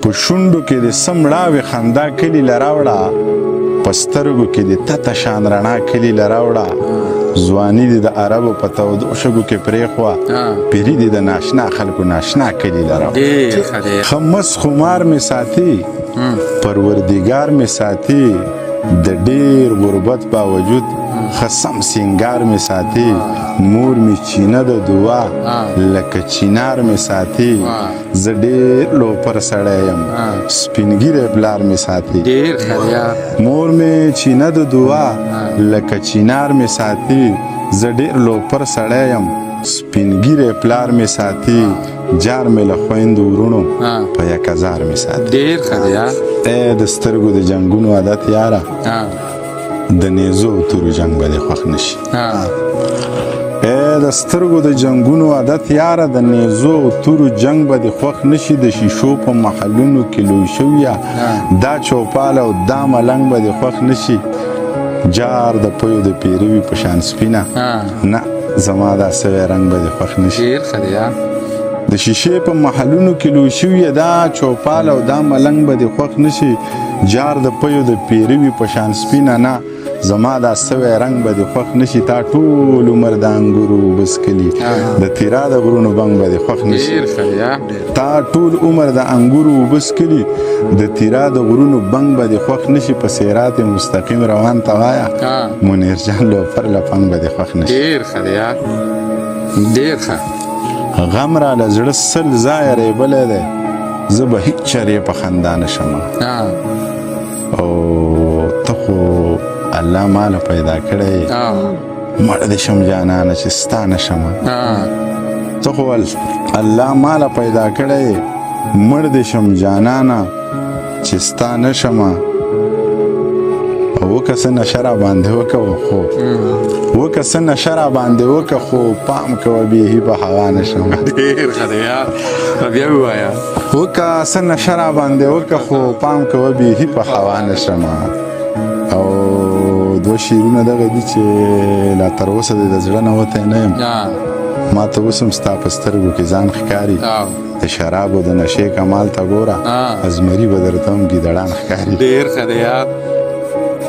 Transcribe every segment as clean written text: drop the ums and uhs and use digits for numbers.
په شونډو کې د سمړاوې خندا کلي لراوړه په سترګو کې د تته شان رڼا کلي لراوړه ځواني دې د عربو په تودو شګو کې پرېښوه پیري دې د ناشنا خلکو ناشنا کلي لراوړه ښه مس خمار مې ساتي پروردګار مې ساتي د ډېر غربت باوجود ښه سم سینګار مې ساتي مور مې چینه د دعا لکه چینار مې ساتي زه ډېر لوپر سړی یم سپین ږیری پلار مې ساتي مور مې چینه د دعا لکه چینار مې ساتي زه ډېر لوپر سړی یم سپین ږیری پلار مې ساتي جار مې له خویندو ورونو په یک هزار مې ساتي ای د سترګو د جنګونو عادت یاره د نیزو تورو جنگ به دې خوښ نشي د سترګو د جنگونو عادت یاره د نیزو تورو جنگ به دې خوښ نشي د شیشو په محلونو کې لوی شویه دا چوپال او دا ملنګ به دې خوښ نشي جار د پيو د پیروي په شان سپینه نه زما دا سوی رنگ به دې خوښ نشي د شیشې په محلونو کې لوی شویه دا چوپال او دا ملنګ به دې خوښ نشي جار د پيو د پیروي په شان سپینه نه زما دا سوی رنگ به دې خوښ نشي تا ټول عمر د انګورو بسکلي د تیرا د غرونو بنګ به دې خوښ نشي تا ټول عمر د انګورو بسکلي د تیرا د غرونو بنګ به دې خوښ نشي په صراط مستقیم روان ته وایه منیر جان لوفر لپنګ به دې خوښ نشي ډېر ښه غم را له زړه سل ځایه ریبلی دی زه به هیڅ چرې په خندا نشم او ته خو الله ماله پیدا کړی مړ دې شم جانانه چې ستا نشم ته خو الله ماله پیدا کړی مړ دې شم جانانه چې ستا نشم وکه څه نشه را باندې وکه خو وکه څه نشه را باندې وکه خو پام کوه بیهي په هوا نشم ډېر ښه دی یار بیا ووایه وکه څه نشه را باندې وکه خو پام کوه بیهي په هوا نشم او دوه شعرونه دغه دي چې لا تر اوسه د زړه نه وتی نه یم ما ته اوس هم ستا په سترګو کې ځان ښکاري د شرابو د نشې کمال ته ګوره ازمري به درته هم ګیدړان ښکاري ډېر ښه دی یار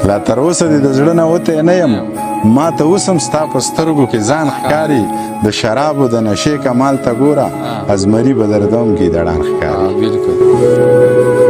لا تر اوسه دې د زړه نه وتی نه یم ما ته اوس هم ستا په سترګو کې ځان ښکاري د شرابو د نشې کمال ته ګوره ازمري به درته هم ګیدړان ښکاري بالکل